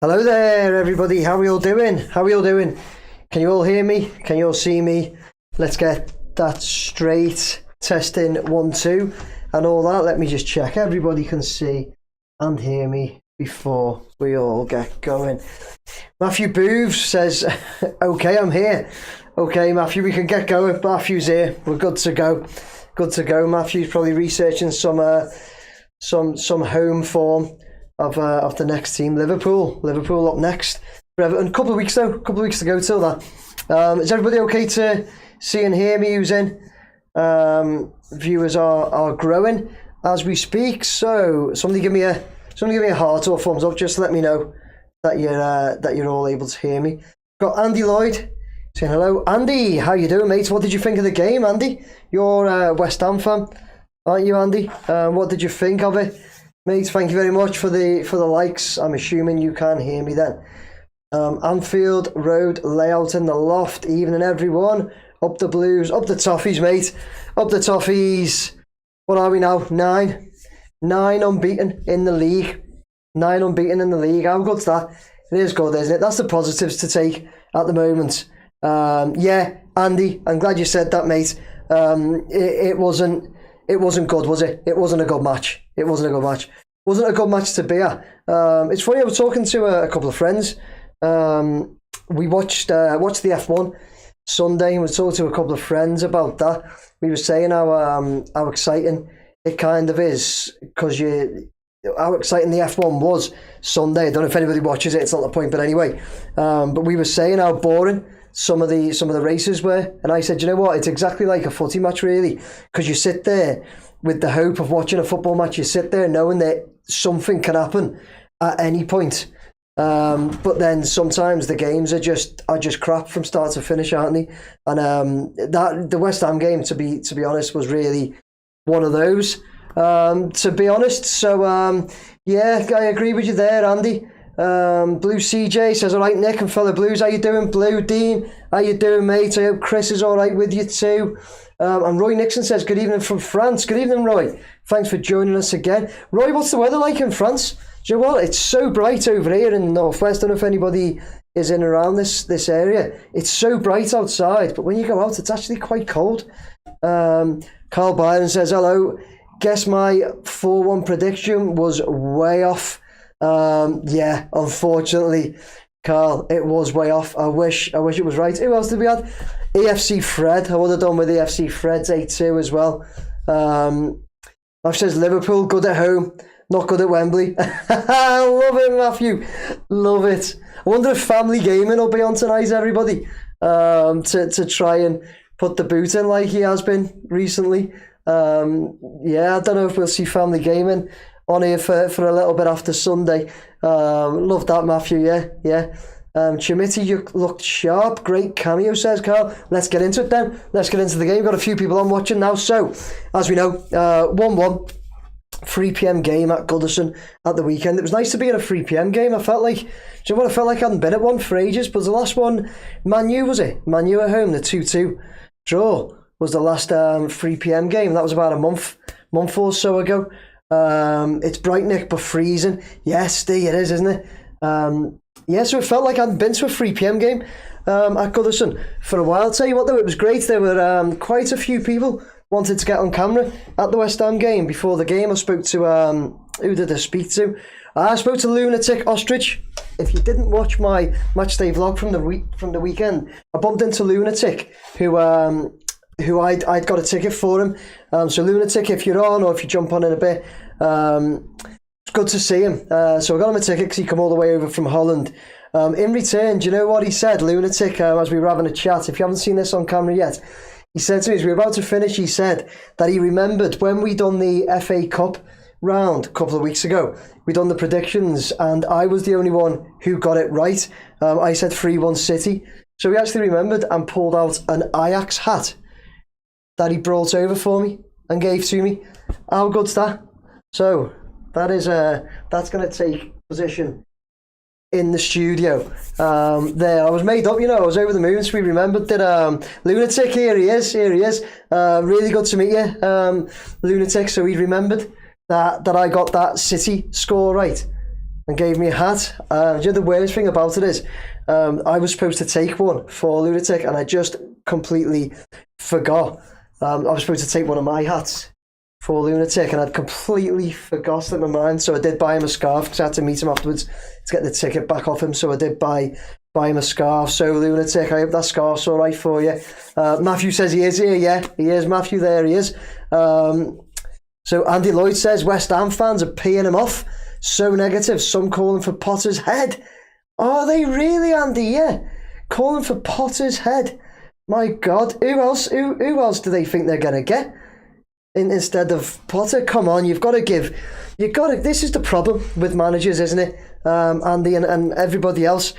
Hello there, everybody. How are you all doing? How are you all doing? Can you all hear me? Can you all see me? Let's get that straight. Testing 1, 2 and all that. Let me just check. Everybody can see and hear me before we all get going. Matthew Booth says, okay, I'm here. Okay, Matthew, we can get going. Matthew's here. We're good to go. Good to go. Matthew's probably researching some home form of the next team, Liverpool up next for Everton. A couple of weeks to go till that. Is everybody okay to see and hear me? Who's in? Viewers are growing as we speak. So somebody give me a heart or a thumbs up just to let me know that you're all able to hear me. Got Andy Lloyd saying hello. Andy, how you doing, mate? What did you think of the game, Andy? You're a West Ham fan, aren't you, Andy? What did you think of it? Mate, thank you very much for the likes. I'm assuming you can hear me then. Anfield Road layout in the loft, evening everyone. Up the Blues, up the Toffees, mate. Up the Toffees. What are we now? 9 unbeaten in the league. 9 unbeaten in the league. How good's that? It is good, isn't it? That's the positives to take at the moment. Yeah, Andy, I'm glad you said that, mate. It wasn't good, was it? It wasn't a good match. Wasn't a good match to be at. It's funny, I was talking to a couple of friends. We watched the F1 Sunday and we talked to a couple of friends about that. We were saying how exciting it kind of is because how exciting the F1 was Sunday. I don't know if anybody watches it, it's not the point, but anyway. But we were saying how boring some of the races were, and I said, you know what, it's exactly like a footy match really, because you sit there with the hope of watching a football match. You sit there knowing that something can happen at any point, but then sometimes the games are just crap from start to finish, aren't they? And that the West Ham game, to be honest, was really one of those, to be honest. So yeah, I agree with you there, Andy. Blue CJ says, all right, Nick and fellow Blues, how you doing? Blue Dean, how you doing, mate? I hope Chris is all right with you too. And Roy Nixon says, good evening from France. Good evening, Roy. Thanks for joining us again. Roy, what's the weather like in France? Do you know what? It's so bright over here in the northwest. I don't know if anybody is in around this area. It's so bright outside, but when you go out, it's actually quite cold. Carl Byron says, hello. Guess my 4-1 prediction was way off. Yeah, unfortunately, Carl, it was way off. I wish it was right. Who else did we have? EFC Fred. I would have done with EFC Fred's 8-2 as well. Matthew says Liverpool good at home, not good at Wembley. I love it, Matthew. Love it. I wonder if Family Gaming will be on tonight, everybody, to try and put the boot in like he has been recently. Yeah, I don't know if we'll see Family Gaming on here for a little bit after Sunday. Love that, Matthew. Yeah. Chimity, you looked sharp. Great cameo, says Carl. Let's get into it then. Let's get into the game. We've got a few people on watching now. So, as we know, 1-1, 3 p.m. game at Goodison at the weekend. It was nice to be in a 3 p.m. game. I felt like I hadn't been at one for ages. But the last one, Man U, was it? Man U at home, the 2-2 draw was the last 3 p.m. game. That was about a month or so ago. It's bright, Nick, but freezing. Yes, it is, isn't it? Yeah, so it felt like I hadn't been to a 3 p.m. game at Goodison for a while. I'll tell you what, though, it was great. There were quite a few people wanted to get on camera at the West Ham game. Before the game, I spoke to, who did I speak to? I spoke to Lunatic Ostrich. If you didn't watch my matchday vlog from the weekend, I bumped into Lunatic, who I'd got a ticket for him. So Lunatic, if you're on or if you jump on in a bit, it's good to see him. So I got him a ticket because he come all the way over from Holland. In return, do you know what he said, Lunatic, as we were having a chat? If you haven't seen this on camera yet, he said to me, as we were about to finish, he said that he remembered when we done the FA Cup round a couple of weeks ago, we done the predictions and I was the only one who got it right. I said 3-1 City. So he actually remembered and pulled out an Ajax hat that he brought over for me and gave to me. How good's that? So that is that's going to take position in the studio. There, I was made up, I was over the moon, so we remembered that Lunatic, here he is. Really good to meet you, Lunatic. So he remembered that I got that City score right. and gave me a hat. You know, the worst thing about it is I was supposed to take one for Lunatic and I just completely forgot. I was supposed to take one of my hats for Lunatic and I'd completely forgot it in my mind. So I did buy him a scarf because I had to meet him afterwards to get the ticket back off him. So I did buy him a scarf. So Lunatic, I hope that scarf's all right for you. Matthew says he is here. Yeah, he is. Matthew, there he is. So Andy Lloyd says West Ham fans are peeing him off. So negative. Some calling for Potter's head. Are they really, Andy? Yeah, calling for Potter's head. My God, who else? Who else do they think they're gonna get instead of Potter? Come on, you've got to give. You've got to. This is the problem with managers, isn't it? Andy and everybody else.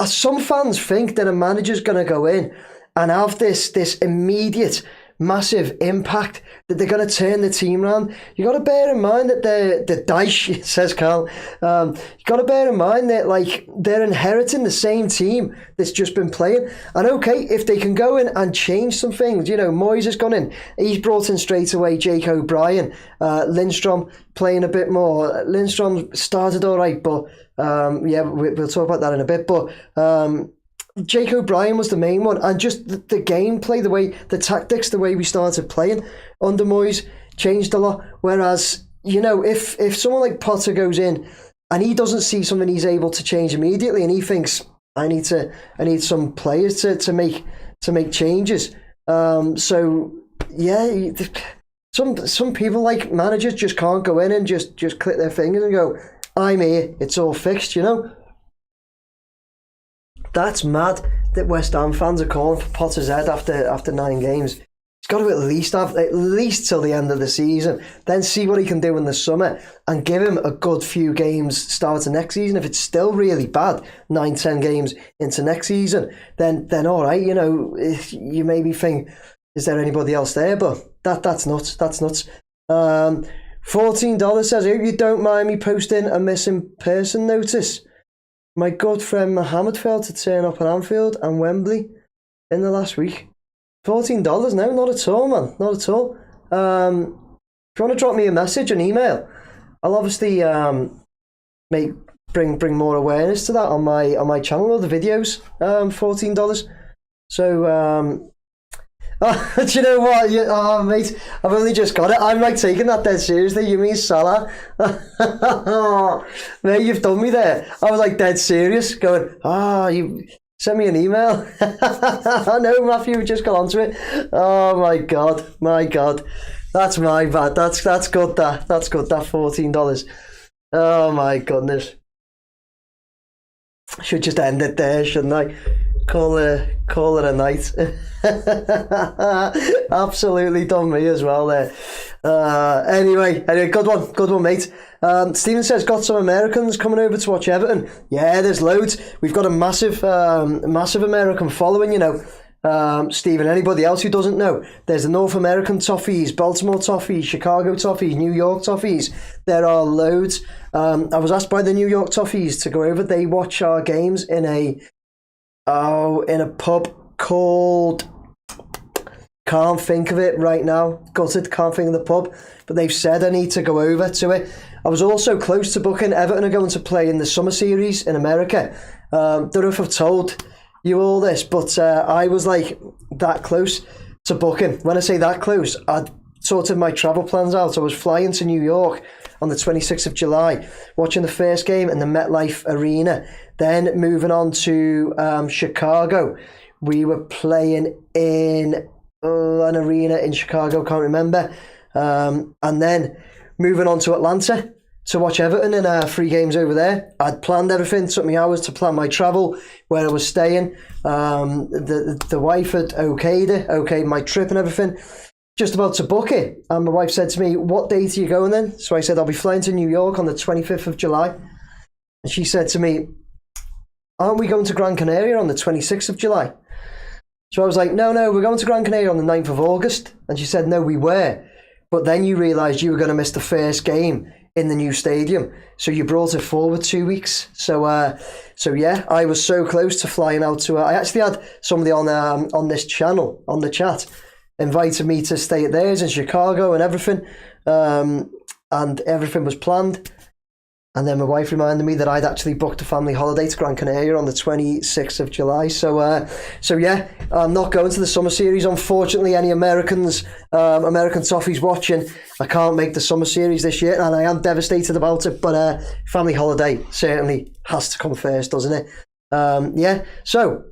Some fans think that a manager's gonna go in and have this immediate massive impact, that they're going to turn the team around. You got to bear in mind that the Dyche, says Carl, you got to bear in mind that like they're inheriting the same team that's just been playing. And okay, if they can go in and change some things, you know, Moyes has gone in, he's brought in straight away Jake O'Brien, Lindstrom playing a bit more. Lindstrom started all right, but yeah, we'll talk about that in a bit. But Jake O'Brien was the main one, and just the gameplay, the tactics, the way we started playing under Moyes changed a lot. Whereas, you know, if someone like Potter goes in and he doesn't see something he's able to change immediately, and he thinks I need some players to make changes. So yeah, some people, like managers, just can't go in and just click their fingers and go, I'm here, it's all fixed, you know. That's mad that West Ham fans are calling for Potter's head after 9 games. He's got to at least till the end of the season, then see what he can do in the summer and give him a good few games starting next season. If it's still really bad, 9-10 games into next season, then all right, you know, you maybe think, is there anybody else there? But that's nuts. That's nuts. $14 says, I hope you don't mind me posting a missing person notice. My good friend Mohammed failed to turn up at Anfield and Wembley in the last week. $14? No, not at all, man. Not at all. If you want to drop me a message, an email, I'll obviously bring more awareness to that on my channel or the videos. $14. So do you know what? Oh, mate, I've only just got it. I'm like taking that dead seriously. You mean Salah? Mate, you've done me there. I was like dead serious, going, you sent me an email. I know, Matthew, we just got onto it. Oh my God. That's my bad. That's good, that's good, that $14. Oh my goodness. I should just end it there, shouldn't I? Call it a night. Absolutely done me as well there. Anyway, good one, mate. Stephen says, got some Americans coming over to watch Everton. Yeah, there's loads. We've got a massive American following, you know. Stephen, anybody else who doesn't know, there's the North American Toffees, Baltimore Toffees, Chicago Toffees, New York Toffees. There are loads. I was asked by the New York Toffees to go over. They watch our games in a pub called, can't think of it right now, gutted, can't think of the pub, but they've said I need to go over to it. I was also close to booking. Everton are going to play in the summer series in America. Don't know if I've told you all this, but I was like that close to booking. When I say that close, I'd sorted my travel plans out. I was flying to New York on the 26th of July, watching the first game in the MetLife Arena, then moving on to Chicago. We were playing in an arena in Chicago, can't remember, and then moving on to Atlanta to watch Everton in 3 games over there. I'd planned everything, took me hours to plan my travel, where I was staying. The wife had okayed my trip and everything. Just about to book it, and my wife said to me, what date are you going then? So I said, I'll be flying to New York on the 25th of July. And she said to me, aren't we going to Gran Canaria on the 26th of July? So I was like, no, we're going to Gran Canaria on the 9th of August. And she said, no, we were. But then you realised you were going to miss the first game in the new stadium. So you brought it forward 2 weeks. So yeah, I was so close to flying out to... I actually had somebody on this channel, on the chat, invited me to stay at theirs in Chicago and everything. And everything was planned. And then my wife reminded me that I'd actually booked a family holiday to Gran Canaria on the 26th of July. So yeah, I'm not going to the summer series. Unfortunately, any American Toffees watching, I can't make the summer series this year, and I am devastated about it. But family holiday certainly has to come first, doesn't it? Yeah. So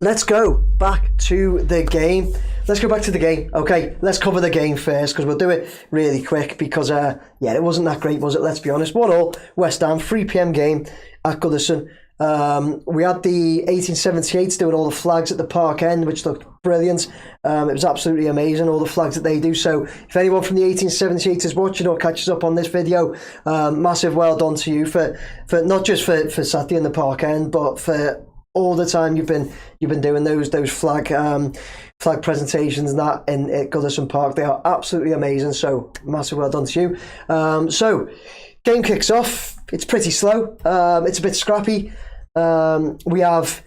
let's go back to the game. Okay, let's cover the game first, because we'll do it really quick, because yeah, it wasn't that great, was it? Let's be honest. 1-1, West Ham, 3 p.m. game at Goodison. We had the 1878s doing all the flags at the park end, which looked brilliant. It was absolutely amazing, all the flags that they do. So if anyone from the 1878 is watching or catches up on this video, massive well done to you for not just for Saturday in the park end, but for all the time you've been doing those flag presentations and that in at Goodison Park. They are absolutely amazing. So massive well done to you. So game kicks off. It's pretty slow. It's a bit scrappy. We have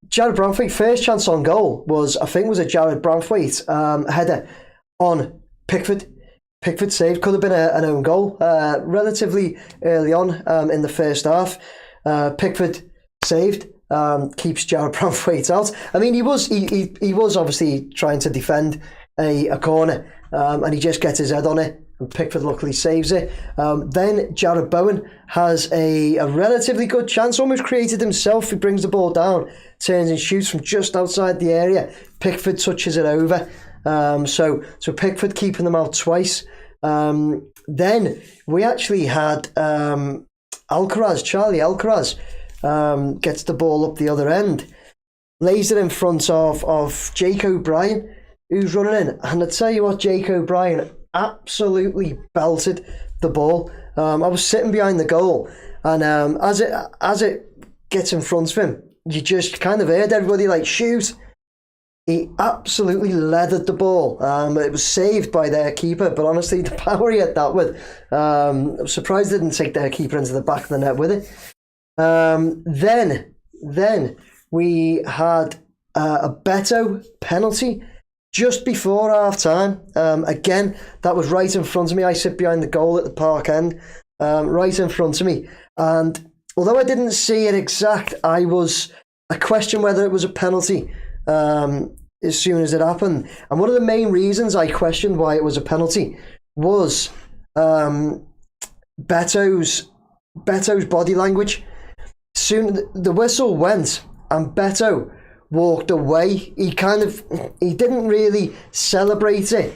Jared Branthwaite. First chance on goal was a Jared Branthwaite header on Pickford. Pickford saved. Could have been an own goal relatively early on in the first half. Pickford saved. Keeps Jared Branthwaite out. I mean, he was obviously trying to defend a corner, and he just gets his head on it, and Pickford luckily saves it. Then Jared Bowen has a relatively good chance, almost created himself. He brings the ball down, turns and shoots from just outside the area. Pickford touches it over. So Pickford keeping them out twice. Then we actually had Charlie Alcaraz. Gets the ball up the other end, lays it in front of Jake O'Brien, who's running in. And I tell you what, Jake O'Brien absolutely belted the ball. I was sitting behind the goal, and as it gets in front of him, you just kind of heard everybody like, shoot. He absolutely leathered the ball. It was saved by their keeper, but honestly, the power he had that with, I'm surprised they didn't take their keeper into the back of the net with it. Then we had a Beto penalty just before half time. Again, that was right in front of me. I sit behind the goal at the park end, right in front of me. And although I didn't see it exact, I questioned whether it was a penalty as soon as it happened. And one of the main reasons I questioned why it was a penalty was Beto's body language. Soon the whistle went and Beto walked away. He didn't really celebrate it,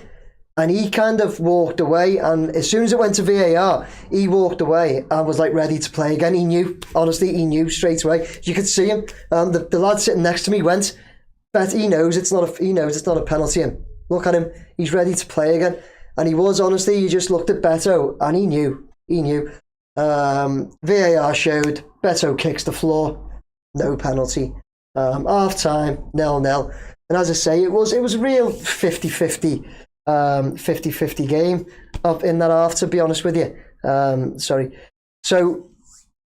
and he kind of walked away. And as soon as it went to VAR, he walked away and was like ready to play again. He knew, honestly, he knew straight away. You could see him. The lad sitting next to me went, "Bet he knows it's not a penalty. And look at him, he's ready to play again." And he was, honestly. He just looked at Beto and he knew. VAR showed Beto kicks the floor, no penalty. Half time, 0-0. And as I say, it was a real 50-50 game up in that half, to be honest with you. Sorry. So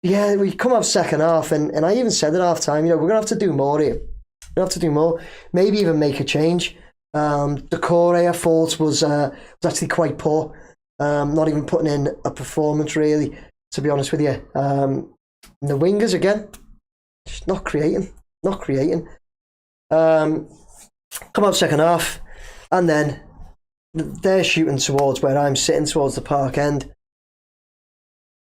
yeah, we come up second half, and I even said at half time, we're gonna have to do more here. We're gonna have to do more. Maybe even make a change. Decore, I thought, was actually quite poor. Not even putting in a performance, really, to be honest with you. The wingers, again, just not creating. Come out second half, and then they're shooting towards where I'm sitting, towards the park end.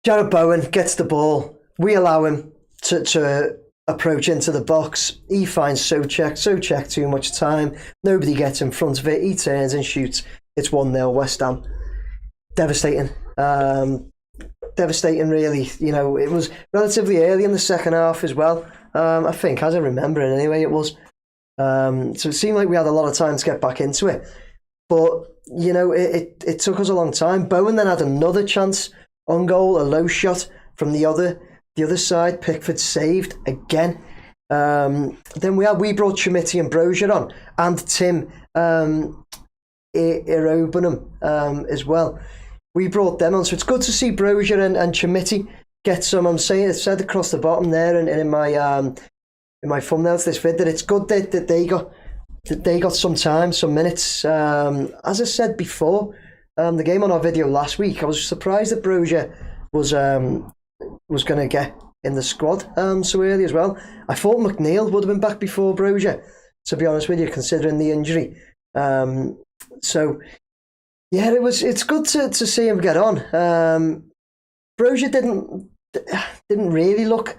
Jared Bowen gets the ball. We allow him to approach into the box. He finds Souček too much time. Nobody gets in front of it. He turns and shoots. It's 1-0 West Ham. Devastating. Devastating, really. It was relatively early in the second half as well. I think, as I remember it anyway, it was. So it seemed like we had a lot of time to get back into it. But, it took us a long time. Bowen then had another chance on goal, a low shot from the other side. Pickford saved again. Then we brought Chimiti and Brozier on, and Tim Irobanum as well. We brought them on, so it's good to see Brozier and Chimiti get some. I'm saying it said across the bottom there, and in my thumbnail to this vid, that it's good that they got some time, some minutes. As I said before, the game on our video last week, I was surprised that Brozier was going to get in the squad so early as well. I thought McNeil would have been back before Brozier, to be honest with you, considering the injury. So yeah, it's good to see him get on. Brozier didn't really look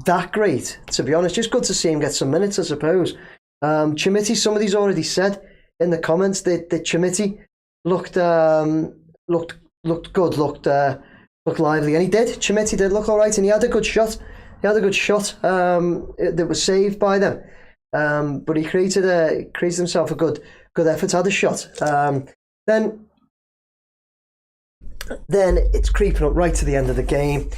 that great, to be honest. Just good to see him get some minutes, I suppose. Chimiti, somebody's already said in the comments that Chimiti looked good, looked lively, and he did. Chimiti did look all right, and he had a good shot. That was saved by them. But he created himself a good effort, had a shot. Then it's creeping up right to the end of the game,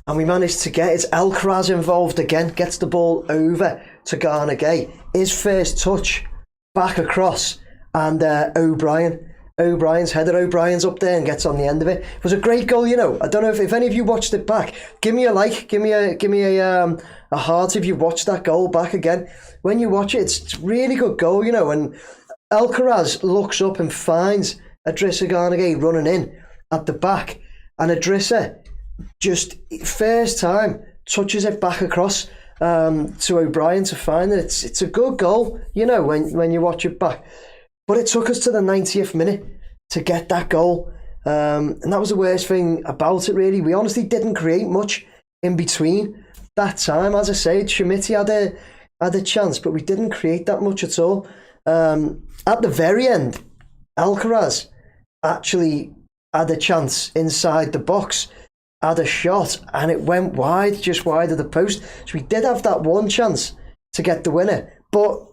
and we managed to get Alcaraz involved again, gets the ball over to Garner Gay. His first touch back across, and O'Brien's header. O'Brien's up there and gets on the end of it. It was a great goal, you know. I don't know if any of you watched it back. Give me a like, give me a heart if you watched that goal back again. When you watch it, it's a really good goal, you know. And Alcaraz looks up and finds Idrissa Gana Gueye running in at the back, and Idrissa just first time touches it back across to O'Brien to find it. It's a good goal, you know, when you watch it back. But it took us to the 90th minute to get that goal. And that was the worst thing about it, really. We honestly didn't create much in between that time. As I say, Chimiti had a chance, but we didn't create that much at all. At the very end, Alcaraz actually had a chance inside the box, had a shot, and it went wide, just wide of the post. So we did have that one chance to get the winner. But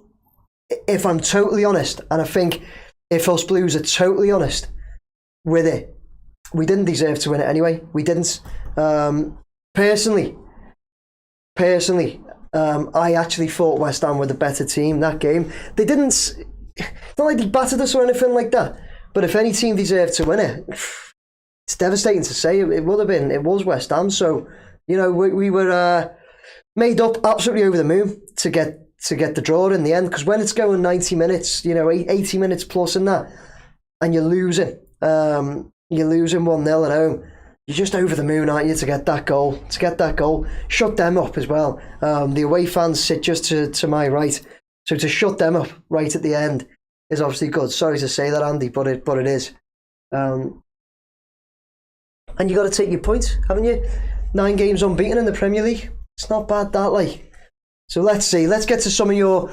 if I'm totally honest, and I think if us Blues are totally honest with it, we didn't deserve to win it anyway. We didn't. Personally, I actually thought West Ham were the better team that game. They didn't. It's not like they battered us or anything like that. But if any team deserved to win it, it's devastating to say. It would have been. It was West Ham. So, you know, we were made up, absolutely over the moon to get the draw in the end. Because when it's going 90 minutes, you know, 80 minutes plus in that, and you're losing 1-0 at home, you're just over the moon, aren't you, to get that goal. Shut them up as well. The away fans sit just to my right. So to shut them up right at the end is obviously good. Sorry to say that, Andy, but it is. And you got to take your points, haven't you? 9 games unbeaten in the Premier League. It's not bad, that, like. So let's see. Let's get to some of your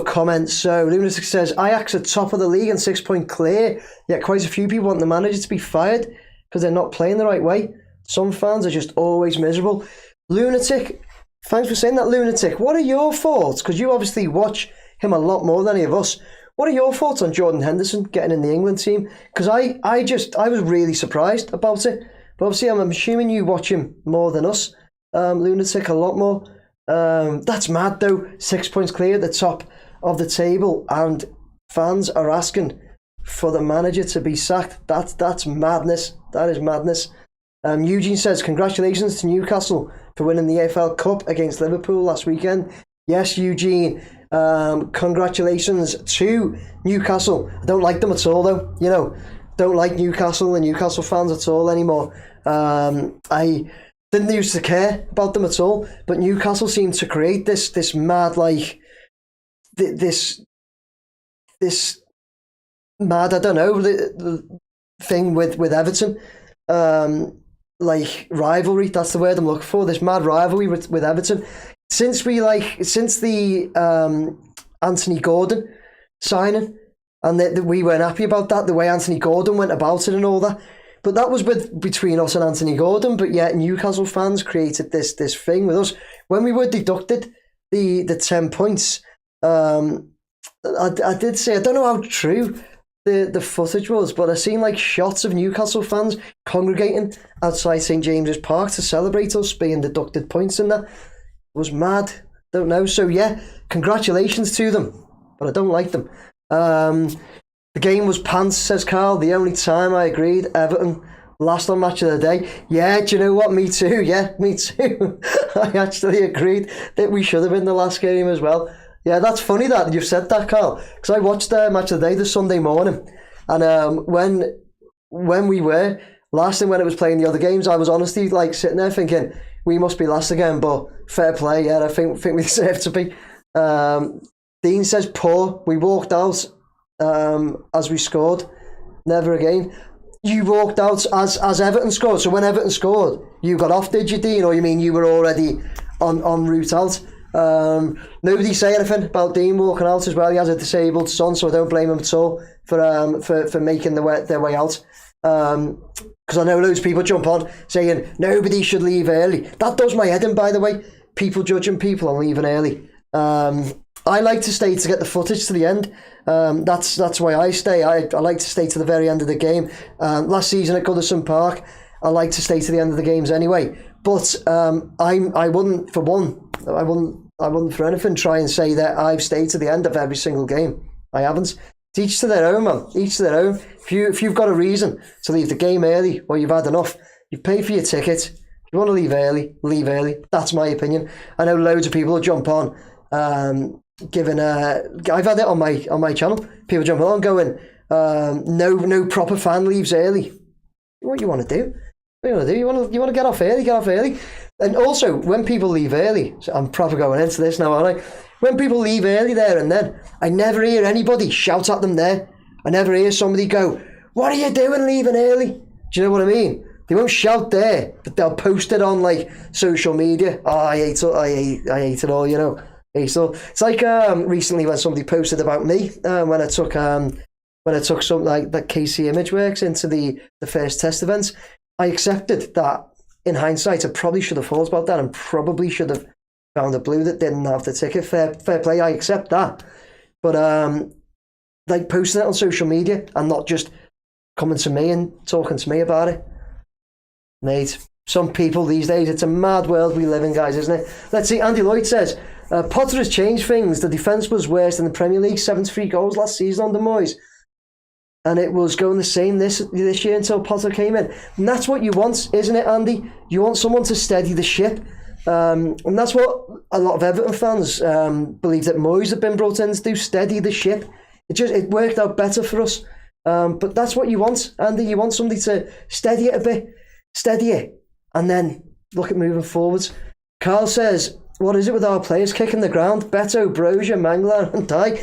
comments. So Lunatic says, Ajax are top of the league and 6 point clear, yet quite a few people want the manager to be fired because they're not playing the right way. Some fans are just always miserable. Lunatic, thanks for saying that, Lunatic. What are your thoughts? Because you obviously watch him a lot more than any of us. What are your thoughts on Jordan Henderson getting in the England team? Because I was really surprised about it. But obviously I'm assuming you watch him more than us, Lunatic, a lot more. That's mad though. 6 points clear at the top of the table, and fans are asking for the manager to be sacked. That's madness. That is madness. Eugene says, congratulations to Newcastle for winning the AFL Cup against Liverpool last weekend. Yes, Eugene. Congratulations to Newcastle. I don't like them at all though. You know, don't like Newcastle and Newcastle fans at all anymore. I didn't used to care about them at all, but Newcastle seemed to create this mad, like, this mad, I don't know, the thing with Everton, like rivalry, that's the word I'm looking for, this mad rivalry with Everton. Since the Anthony Gordon signing, and we weren't happy about that, the way Anthony Gordon went about it and all that. But that was between us and Anthony Gordon. But yet Newcastle fans created this thing with us. When we were deducted the 10 points, I did say, I don't know how true the footage was, but I seen like shots of Newcastle fans congregating outside St James's Park to celebrate us being deducted points, and that was mad. Don't know. So yeah, congratulations to them, but I don't like them. The game was pants, says Carl. The only time I agreed, Everton last on match of the day. Yeah, do you know what? Me too. Yeah, me too. I actually agreed that we should have been the last game as well. Yeah, that's funny that you've said that, Carl, because I watched the match of the day this Sunday morning, and when when we were last and when it was playing the other games, I was honestly like sitting there thinking we must be last again. But fair play, yeah, I think we deserve to be. Dean says poor. We walked out as we scored. Never again. You walked out as Everton scored. So when Everton scored, you got off, did you, Dean? Or you mean you were already en route out? Nobody say anything about Dean walking out as well. He has a disabled son, so I don't blame him at all for making their way out. Because I know loads of people jump on saying nobody should leave early. That does my head in, by the way. People judging people on leaving early. I like to stay to get the footage to the end. That's why I stay. I like to stay to the very end of the game. Last season at Goodison Park, I like to stay to the end of the games anyway. But I wouldn't for anything try and say that I've stayed to the end of every single game. I haven't. Each to their own, man. Each to their own. If you've got a reason to leave the game early or you've had enough, you've paid for your ticket. If you want to leave early, leave early. That's my opinion. I know loads of people will jump on. I've had it on my channel. People jumping on going, no proper fan leaves early. What you want to do? What you want to do? You want to get off early? Get off early. And also, when people leave early, so I'm proper going into this now, aren't I? When people leave early there and then, I never hear anybody shout at them there. I never hear somebody go, "What are you doing leaving early?" Do you know what I mean? They won't shout there, but they'll post it on like social media. Oh, I hate it all, you know. So it's like recently when somebody posted about me when I took something like that KC Imageworks into the first test events. I accepted that in hindsight I probably should have thought about that and probably should have found a blue that didn't have the ticket. Fair play, I accept that. But like posting it on social media and not just coming to me and talking to me about it. Mate, some people these days, it's a mad world we live in, guys, isn't it? Let's see, Andy Lloyd says, Potter has changed things. The defence was worse in the Premier League, 73 goals last season under Moyes. And it was going the same this year until Potter came in. And that's what you want, isn't it, Andy? You want someone to steady the ship. And that's what a lot of Everton fans believe that Moyes have been brought in to do, steady the ship. It worked out better for us. But that's what you want, Andy. You want somebody to steady it a bit, steady it, and then look at moving forwards. Carl says, what is it with our players kicking the ground? Beto, Brozier, Mangala and Dye.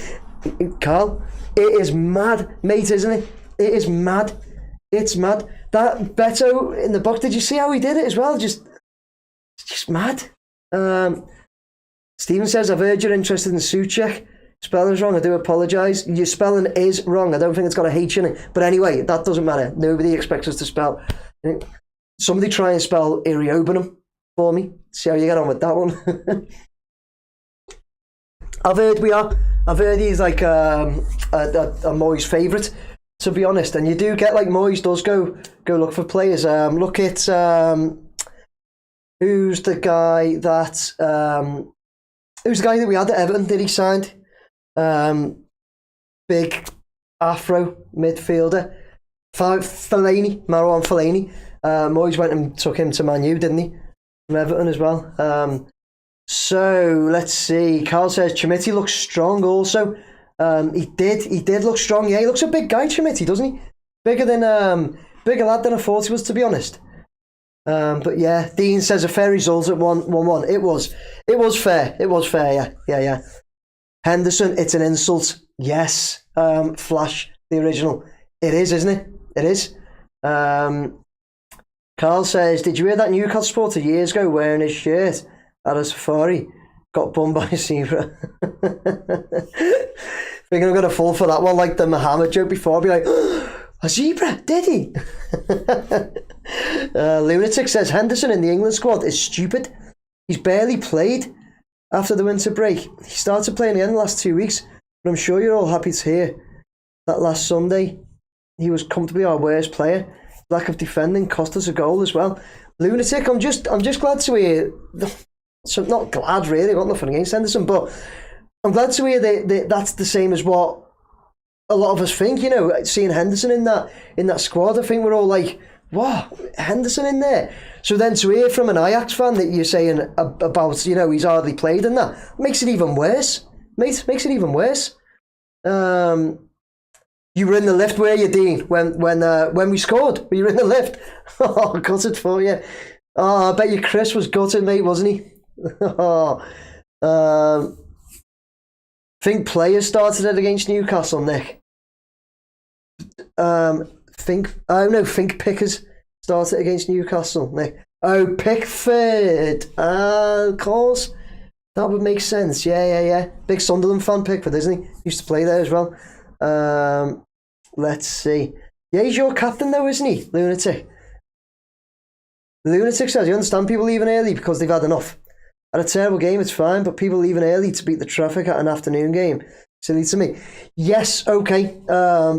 Carl, it is mad, mate, isn't it? It is mad. It's mad. That Beto in the box, did you see how he did it as well? Just mad. Stephen says, I've heard you're interested in Souček. Spelling's wrong, I do apologise. Your spelling is wrong. I don't think it's got a H in it. But anyway, that doesn't matter. Nobody expects us to spell. Somebody try and spell Iriobenum for me. See how you get on with that one. I've heard he's like a Moyes favourite, to be honest. And you do get like Moyes does go look for players. Look at who's the guy that we had at Everton that he signed? Big Afro midfielder, Fellaini, Marwan Fellaini. Moyes went and took him to Man U, didn't he? From Everton as well. So let's see. Carl says Chimiti looks strong also. He did look strong. Yeah, he looks a big guy, Chimiti, doesn't he? Bigger lad than I thought he was, to be honest. But yeah, Dean says a fair result at 1-1. It was fair. It was fair. Yeah. Henderson, it's an insult. Yes. Flash, the original. It is, isn't it? It is. Carl says, did you hear that Newcastle supporter years ago wearing his shirt at a safari got bummed by a zebra? Thinking I'm going to fall for that one like the Muhammad joke before. I'll be like, a zebra, did he? Lunatic says, Henderson in the England squad is stupid. He's barely played after the winter break. He started playing again the last 2 weeks, but I'm sure you're all happy to hear that last Sunday he was comfortably our worst player. Lack of defending cost us a goal as well. Lunatic, I'm just glad to hear. So not glad really, I've got nothing against Henderson, but I'm glad to hear that that's the same as what a lot of us think. You know, seeing Henderson in that squad, I think we're all like, "Wow, Henderson in there." So then to hear from an Ajax fan that you're saying about, you know, he's hardly played and that makes it even worse, mate. Makes it even worse. You were in the lift, were you, Dean? When we scored, were you in the lift? Oh, gutted for you. Oh, I bet you Chris was gutted, mate, wasn't he? Oh, think players started it against Newcastle, Nick. Think Pickers started against Newcastle, Nick. Oh, Pickford. Of course. That would make sense. Yeah. Big Sunderland fan, Pickford, isn't he? Used to play there as well. Let's see. Yeah, he's your captain though, isn't he? Lunatic says, you understand people leaving early because they've had enough. At a terrible game, it's fine, but people leaving early to beat the traffic at an afternoon game, silly to me. Yes, okay.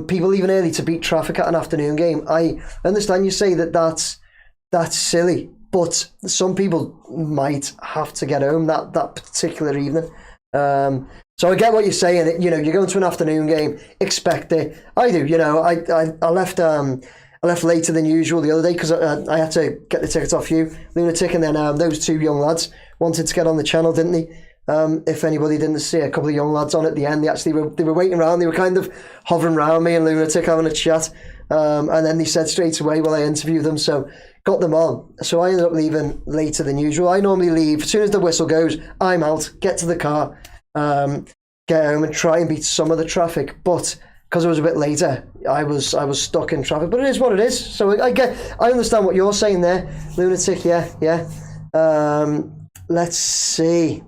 People leaving early to beat traffic at an afternoon game. I understand you say that's silly, but some people might have to get home that particular evening. So I get what you're saying. You know, you're going to an afternoon game, expect it. I do. You know, I left later than usual the other day because I had to get the tickets off you, Lunatic, and then those two young lads wanted to get on the channel, didn't they? If anybody didn't see a couple of young lads on at the end, they were waiting around. They were kind of hovering around me and Lunatic having a chat, and then they said straight away while I interviewed them, so got them on. So I ended up leaving later than usual. I normally leave as soon as the whistle goes. I'm out, get to the car, get home and try and beat some of the traffic, but because it was a bit later, I was stuck in traffic. But it is what it is. So I understand what you're saying there, Lunatic. Yeah. Let's see.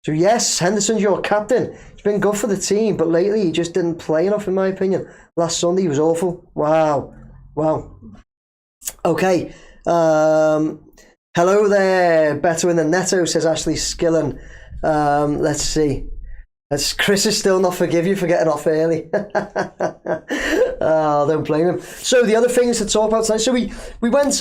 So yes, Henderson's your captain. He's been good for the team, but lately he just didn't play enough, in my opinion. Last Sunday he was awful. Wow. Okay. Hello there. Better in the Netto, says Ashley Skillen. Let's see. Chris is still not forgive you for getting off early. Oh, don't blame him. So the other things to talk about tonight. So we went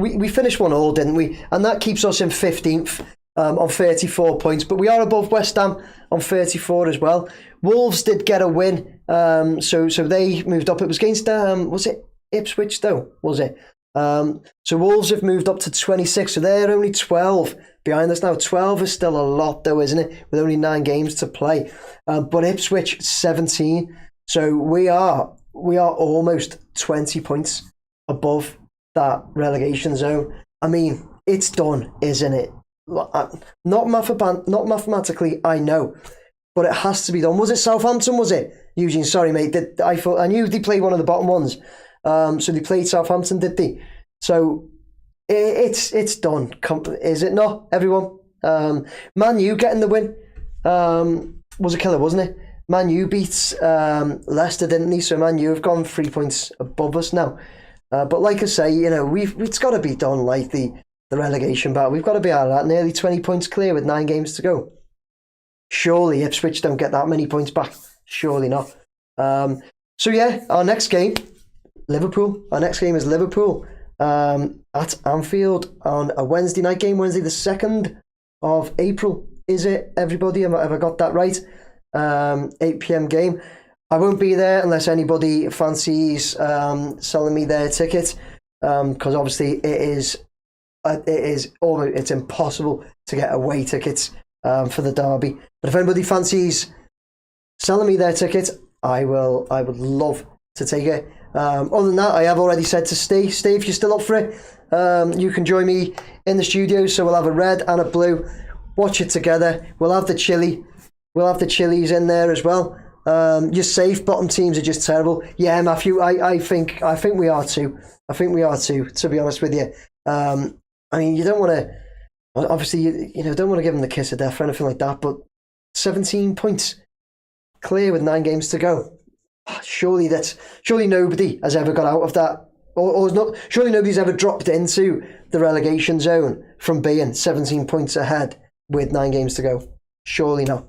we finished 1-1, didn't we? And that keeps us in 15th on 34 points. But we are above West Ham on 34 as well. Wolves did get a win, so they moved up. It was against was it Ipswich though? Was it? So Wolves have moved up to 26, so they're only 12 behind us now. 12 is still a lot though, isn't it? With only 9 games to play. But Ipswich 17, so we are almost 20 points above that relegation zone. I mean, it's done, isn't it? Not mathematically, I know, but it has to be done. Was it Southampton? Was it Eugene? Sorry, mate. I knew they played one of the bottom ones. So they played Southampton, did they? So it's done. Is it not, everyone? Man U getting the win was a killer, wasn't it? Man U beats Leicester, didn't they? So Man U have gone 3 points above us now. But like I say, you know, it's got to be done, like the relegation battle. We've got to be out of that. Nearly 20 points clear with 9 games to go. Surely Ipswich don't get that many points back. Surely not. So yeah, our next game, Liverpool. Our next game is Liverpool at Anfield on a Wednesday night game, Wednesday the 2nd of April. Is it, everybody? Have I got that right? 8 p.m. game. I won't be there unless anybody fancies selling me their ticket, because obviously it's impossible to get away tickets for the derby. But if anybody fancies selling me their ticket, I would love to take it. Other than that, I have already said to Steve, if you're still up for it, you can join me in the studio. So we'll have a red and a blue. Watch it together. We'll have the chili. We'll have the chilies in there as well. You're safe. Bottom teams are just terrible. Yeah, Matthew, I think we are too. I think we are too, to be honest with you. I mean, you don't want to, obviously, you don't want to give them the kiss of death or anything like that, but 17 points clear with 9 games to go. Surely nobody has ever got out of that, or not. Surely nobody's ever dropped into the relegation zone from being 17 points ahead with 9 games to go. Surely not.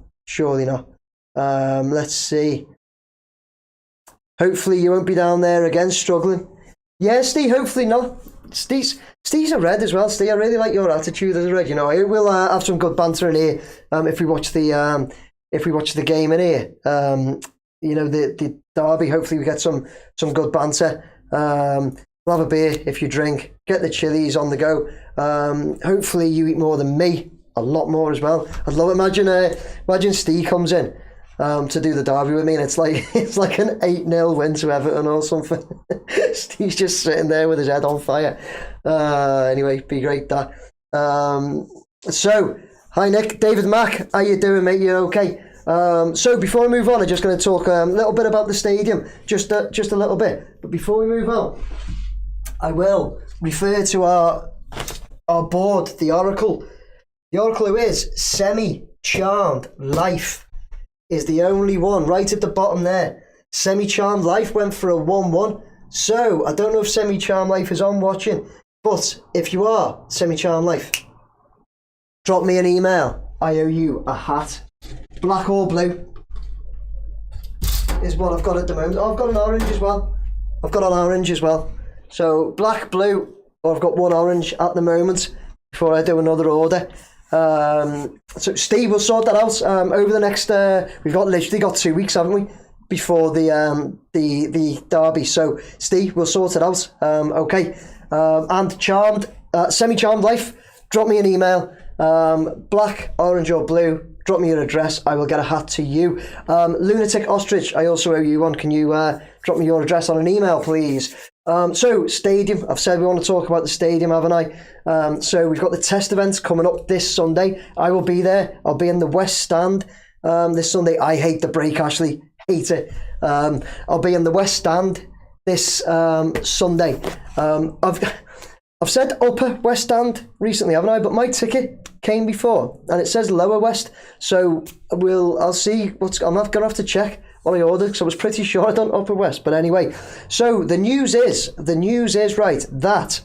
Let's see. Hopefully you won't be down there again struggling. Yeah, Steve, hopefully not. Steve's a red as well. Steve, I really like your attitude as a red. You know, we'll have some good banter in here if we watch the game in here. You know, the derby. Hopefully we get some good banter. We'll have a beer if you drink. Get the chilies on the go. Hopefully you eat more than me. A lot more as well. I'd love imagine Steve comes in to do the derby with me, and it's like an 8-0 win to Everton or something. He's just sitting there with his head on fire. Anyway, be great that. So, hi Nick, David Mack, how you doing, mate? You okay? So before I move on, I'm just going to talk a little bit about the stadium, just a little bit. But before we move on, I will refer to our board, the Oracle. The Oracle who is Semi-Charmed Life is the only one right at the bottom there. Semi-Charmed Life went for a 1-1. So I don't know if Semi-Charmed Life is on watching, but if you are Semi-Charmed Life, drop me an email. I owe you a hat. Black or blue is what I've got at the moment. Oh, I've got an orange as well. So black, blue, or I've got one orange at the moment before I do another order. So Steve will sort that out over the next. We've literally got 2 weeks, haven't we, before the derby? So Steve will sort it out. Okay. And charmed, semi-charmed life. Drop me an email. Black, orange, or blue. Drop me your address. I will get a hat to you. Lunatic Ostrich, I also owe you one. Can you drop me your address on an email, please? So, stadium. I've said we want to talk about the stadium, haven't I? So, we've got the test events coming up this Sunday. I will be there. I'll be in the West Stand this Sunday. I hate the break, Ashley. Hate it. I'll be in the West Stand this Sunday. I've said Upper West Stand recently, haven't I? But my ticket came before, and it says Lower West. So I'll see I'm gonna have to check what I ordered, because I was pretty sure I'd done Upper West. But anyway, so the news is right that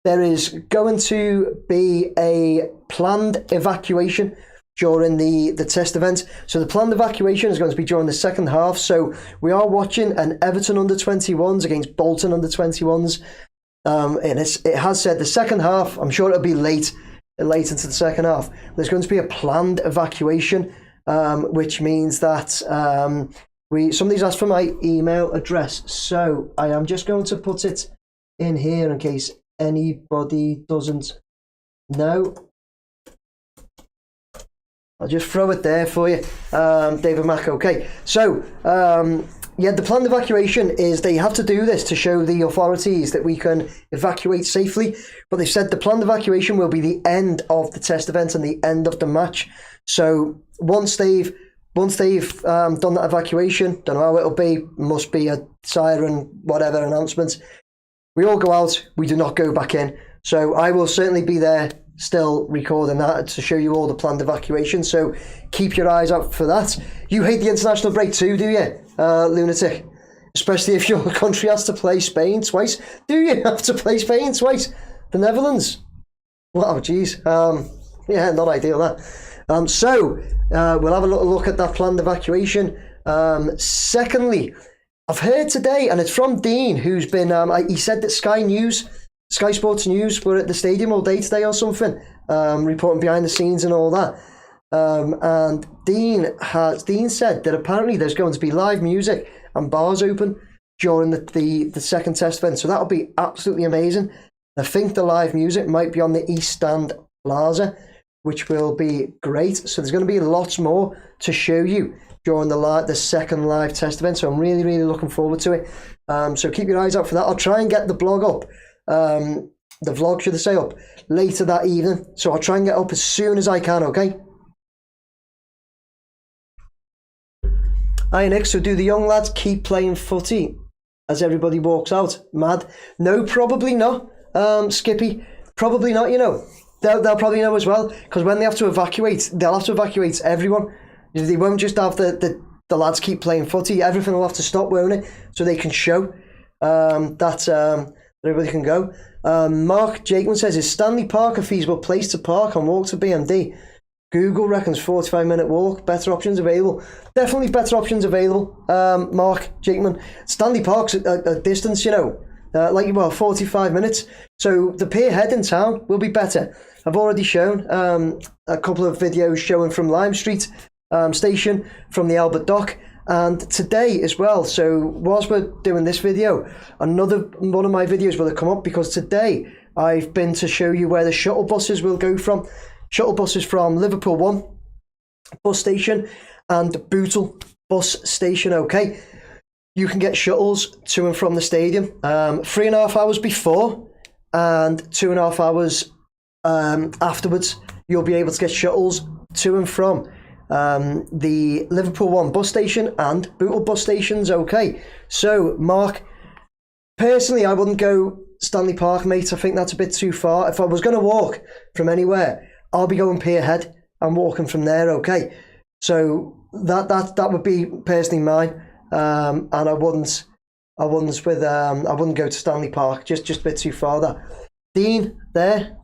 there is going to be a planned evacuation during the test event. So the planned evacuation is going to be during the second half. So we are watching an Everton under-21s against Bolton under-21s. And it has said the second half. I'm sure it'll be late into the second half. There's going to be a planned evacuation, which means that somebody's asked for my email address, so I am just going to put it in here in case anybody doesn't know. I'll just throw it there for you, David Mack. Okay, so yeah, the planned evacuation is they have to do this to show the authorities that we can evacuate safely. But they've said the planned evacuation will be the end of the test event and the end of the match. So once they've done that evacuation, don't know how it'll be, must be a siren, whatever announcement. We all go out, we do not go back in. So I will certainly be there still recording that to show you all the planned evacuation. So keep your eyes out for that. You hate the international break too, do you? Lunatic, especially if your country has to play Spain twice. Do you have to play Spain twice? The Netherlands? Wow, geez. Yeah, not ideal that. So we'll have a little look at that planned evacuation. Secondly, I've heard today, and it's from Dean, who's been, he said that Sky Sports News were at the stadium all day today or something, reporting behind the scenes and all that. And Dean said that apparently there's going to be live music and bars open during the second test event. So that'll be absolutely amazing. I think the live music might be on the East Stand Plaza, which will be great. So there's going to be lots more to show you during the second live test event. So I'm really, really looking forward to it. So keep your eyes out for that. I'll try and get the blog up. The vlog, should I say, up later that evening. So I'll try and get up as soon as I can, okay? Hi Nick, so do the young lads keep playing footy as everybody walks out? Mad? No, probably not, Skippy. Probably not, you know. They'll probably know as well, because when they have to evacuate, they'll have to evacuate everyone. They won't just have the lads keep playing footy. Everything will have to stop, won't it? So they can show that everybody can go. Mark Jakeman says, is Stanley Park a feasible place to park and walk to BMD? Google reckons 45-minute walk, better options available. Definitely better options available, Mark Jakeman. Stanley Park's a distance, you know, 45 minutes. So the pier head in town will be better. I've already shown a couple of videos showing from Lime Street station, from the Albert Dock, and today as well. So whilst we're doing this video, another one of my videos will have come up, because today I've been to show you where the shuttle buses will go from. Shuttle buses from Liverpool 1 bus station and Bootle bus station. Okay, you can get shuttles to and from the stadium 3.5 hours before and 2.5 hours afterwards. You'll be able to get shuttles to and from the Liverpool One bus station and Bootle bus stations. Okay, so Mark, personally, I wouldn't go Stanley Park, mate. I think that's a bit too far. If I was going to walk from anywhere, I'll be going Pierhead and walking from there. Okay, so that would be personally mine, and I wouldn't go to Stanley Park. Just a bit too far. That Dean there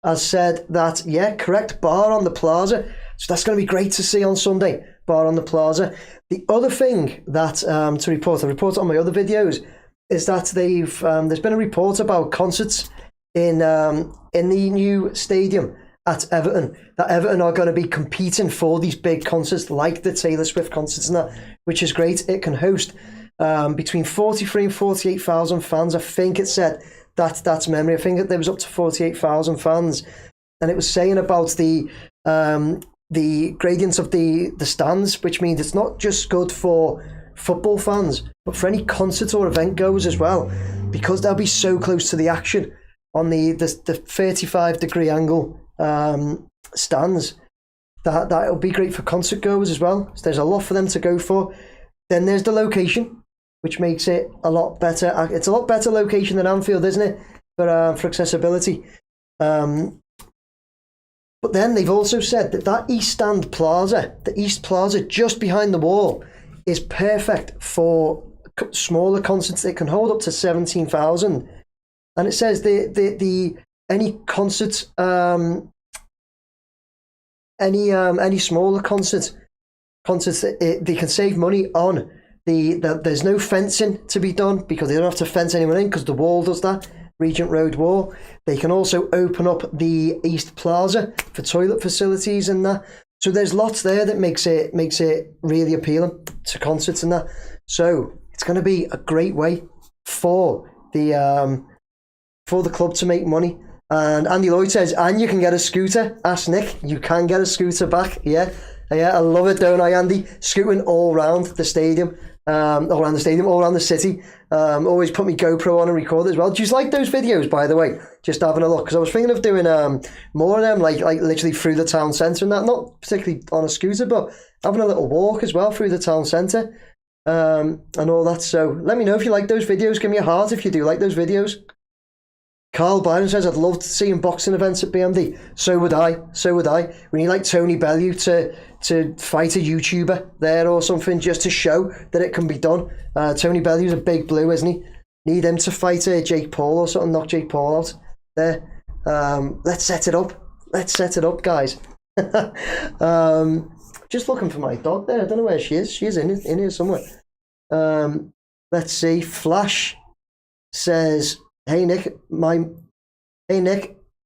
has said that, yeah, correct, bar on the plaza. So that's going to be great to see on Sunday, bar on the plaza. The other thing that to report, I report on my other videos, is that there's been a report about concerts in the new stadium at Everton, that Everton are going to be competing for these big concerts like the Taylor Swift concerts and that, which is great. It can host between 43 and 48,000 fans. I think it said that's memory. I think that there was up to 48,000 fans, and it was saying about the gradients of the stands, which means it's not just good for football fans, but for any concert or event goers as well, because they'll be so close to the action on the 35-degree angle stands that it'll be great for concert goers as well. So there's a lot for them to go for. Then there's the location, which makes it a lot better. It's a lot better location than Anfield, isn't it, for accessibility. But then they've also said that East Stand Plaza, the East Plaza just behind the wall, is perfect for smaller concerts. It can hold up to 17,000, and it says any concerts, any smaller concerts, they can save money on there's no fencing to be done, because they don't have to fence anyone in, because the wall does that, Regent Road wall. They can also open up the East Plaza for toilet facilities and that. So there's lots there that makes it really appealing to concerts and that. So it's going to be a great way for the club to make money. And Andy Lloyd says, and you can get a scooter. Ask Nick, you can get a scooter back. Yeah, I love it, don't I, Andy? Scooting all around the stadium. All around the city. Always put my GoPro on and record as well. Do you like those videos, by the way? Just having a look, because I was thinking of doing more of them, like literally through the town centre and that. Not particularly on a scooter, but having a little walk as well through the town centre and all that. So let me know if you like those videos. Give me a heart if you do like those videos. Carl Byron says, I'd love to see boxing events at BMD. So would I. We need like Tony Bellew to fight a YouTuber there or something, just to show that it can be done. Tony Bellew's a big blue, isn't he? Need him to fight Jake Paul or something, knock Jake Paul out there. Let's set it up, guys. Just looking for my dog there. I don't know where she is. She is in here somewhere. Let's see. Flash says, Hey Nick,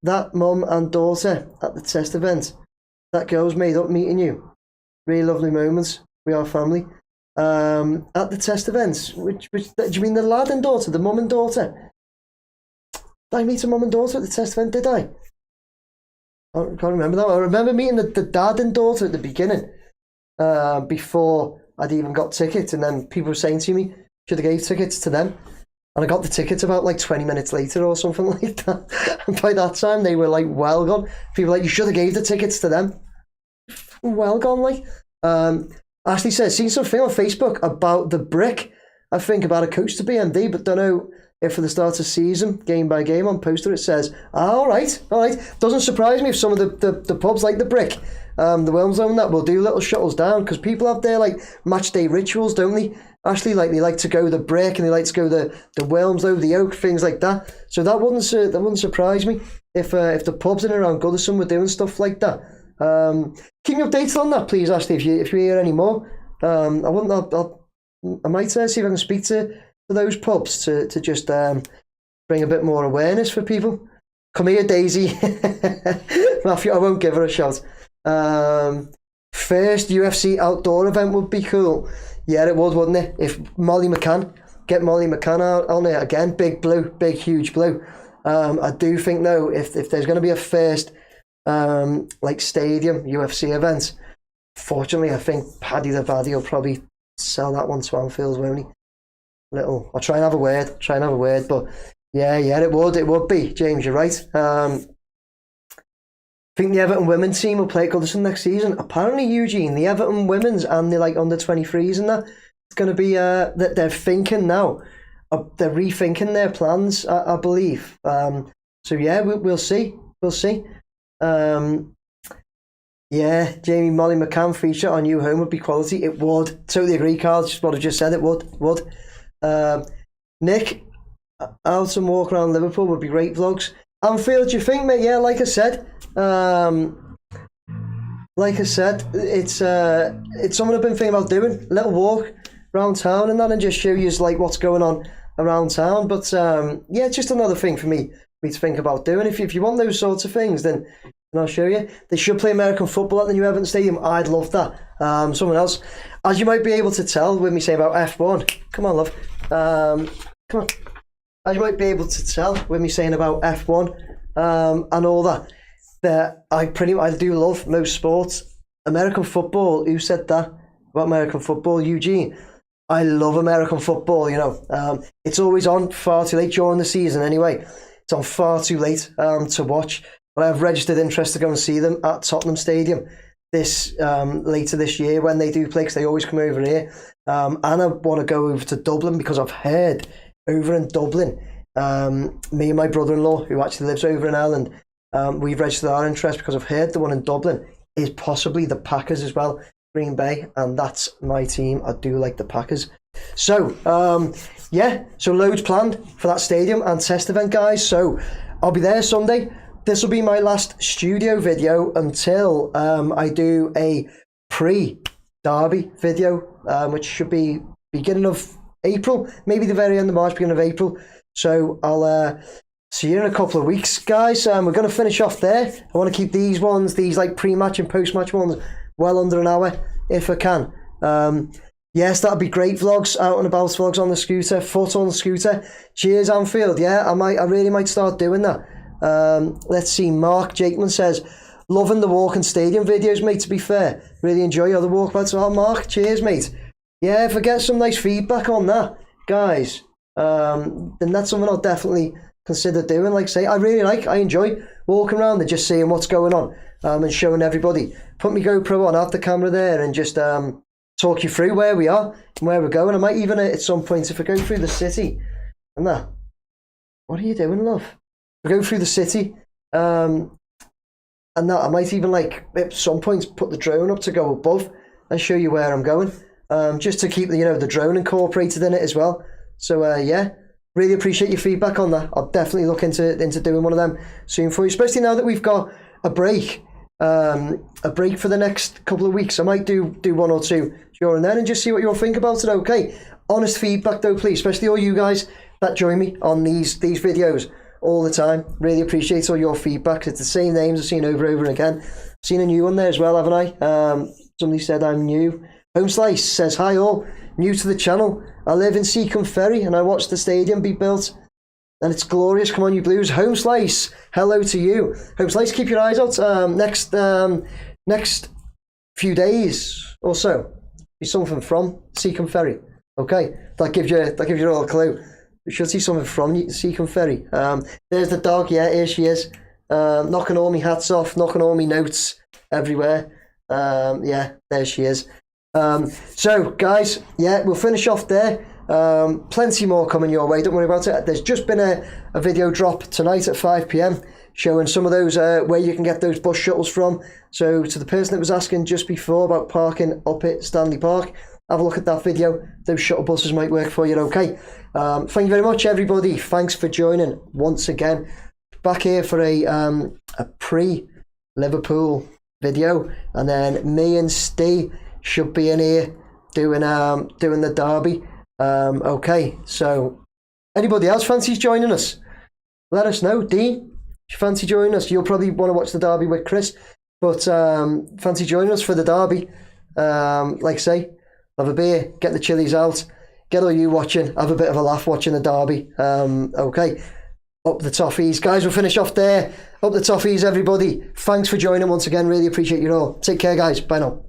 that mum and daughter at the test event, that girl's made up meeting you. Really lovely moments. We are family. At the test events, which do you mean the lad and daughter, the mum and daughter? Did I meet a mum and daughter at the test event? Did I? I can't remember that. I remember meeting the dad and daughter at the beginning, before I'd even got tickets, and then people were saying to me, should have gave tickets to them. And I got the tickets about like 20 minutes later or something like that. And by that time, they were like well gone. People were like, you should have gave the tickets to them. Well gone, like. Ashley says, seen something on Facebook about the brick. I think about a coach to BMD, but don't know if for the start of season, game by game, on poster it says, all right. Doesn't surprise me if some of the pubs like the brick, the Wilmslow and that, will do little shuttles down, because people have their like match day rituals, don't they? Actually, like, they like to go the brick and they like to go the Wilmslow, the Oak, things like that. So that wouldn't surprise me if the pubs in and around Goodison were doing stuff like that. Keep me updated on that, please, Ashley, if you hear any more. I might see if I can speak to those pubs to just bring a bit more awareness for people. Come here, Daisy. Matthew, I won't give her a shout. First UFC outdoor event would be cool. Yeah, it would, wouldn't it? If Molly McCann, get Molly McCann out on it again, big huge blue. I do think though, if there's going to be a first like stadium UFC event, Fortunately, I think Paddy the Baddy will probably sell that one to Anfield, won't he? I'll try and have a word, but yeah, it would be, James, you're right. I think the Everton women's team will play at Goodison next season. Apparently, Eugene, the Everton women's and the under 23s and that, it's going to be that they're thinking now. They're rethinking their plans, I believe. So yeah, we'll see. Yeah, Jamie Molly McCann feature on New Home would be quality. It would. Totally agree, Carl. Just what I just said. It would. Nick, out and walk around Liverpool would be great vlogs. Anfield, do you think, mate? Yeah, like I said, it's something I've been thinking about doing. A little walk around town and that, and just show you like what's going on around town. But yeah, it's just another thing for me to think about doing. If you want those sorts of things, then I'll show you. They should play American football at the new Everton Stadium. I'd love that. Someone else, as you might be able to tell with me saying about F1. Come on, love. Come on. As you might be able to tell with me saying about F1 and all that I do love most sports. American football. Who said that about American football? Eugene. I love American football. You know, it's always on far too late during the season. Anyway, it's on far too late to watch. But I have registered interest to go and see them at Tottenham Stadium later this year when they do play, because they always come over here. And I want to go over to Dublin because I've heard over in Dublin, me and my brother-in-law, who actually lives over in Ireland, we've registered our interest because I've heard the one in Dublin is possibly the Packers as well, Green Bay, and that's my team. I do like the Packers. So, yeah, so loads planned for that stadium and test event, guys. So I'll be there Sunday. This will be my last studio video until I do a pre-derby video, which should be beginning of April, maybe the very end of March, beginning of April. So I'll see you in a couple of weeks, guys. We're going to finish off there. I want to keep these like pre-match and post-match ones, well under an hour if I can. Yes, that'd be great vlogs, out and about vlogs on the scooter, foot on the scooter. Cheers, Anfield. Yeah, I really might start doing that. Let's see. Mark Jakeman says, loving the walking stadium videos, mate, to be fair. Really enjoy other walkabouts. Oh, Mark, cheers, mate. Yeah, if I get some nice feedback on that, guys, then that's something I'll definitely consider doing. Like I say, I enjoy walking around and just seeing what's going on and showing everybody. Put my GoPro on, have the camera there, and just talk you through where we are and where we're going. I might even at some point, if I go through the city and that. What are you doing, love? If I go through the city and that, I might even like at some point put the drone up to go above and show you where I'm going. Just to keep the drone incorporated in it as well. So yeah, really appreciate your feedback on that. I'll definitely look into doing one of them soon for you, especially now that we've got a break for the next couple of weeks. I might do one or two during then and just see what you'll think about it. Okay, honest feedback though, please, especially all you guys that join me on these videos all the time. Really appreciate all your feedback. It's the same names I've seen over and over again. I've seen a new one there as well, haven't I? Somebody said I'm new. Home Slice says, hi all, new to the channel. I live in Seacombe Ferry and I watched the stadium be built and it's glorious. Come on, you Blues. Home Slice, hello to you. Home Slice, keep your eyes out. Next few days or so, be something from Seacombe Ferry. Okay, that gives you all a clue. We should see something from Seacombe Ferry. There's the dog. Yeah, here she is. Knocking all my hats off, knocking all my notes everywhere. Yeah, there she is. So guys, yeah, we'll finish off there. Plenty more coming your way, don't worry about it. There's just been a video drop tonight at 5 p.m. showing some of those where you can get those bus shuttles from. So to the person that was asking just before about parking up at Stanley Park, have a look at that video. Those shuttle buses might work for you. Okay, thank you very much, everybody. Thanks for joining once again. Back here for a pre-Liverpool video, and then me and Steve should be in here doing the derby. Okay, so anybody else fancies joining us? Let us know. Dean, if you fancy joining us, you'll probably want to watch the derby with Chris, but fancy joining us for the derby. Like I say, have a beer, get the chilies out, get all you watching, have a bit of a laugh watching the derby. Okay, up the toffees. Guys, we'll finish off there. Up the toffees, everybody. Thanks for joining once again. Really appreciate you all. Take care, guys. Bye now.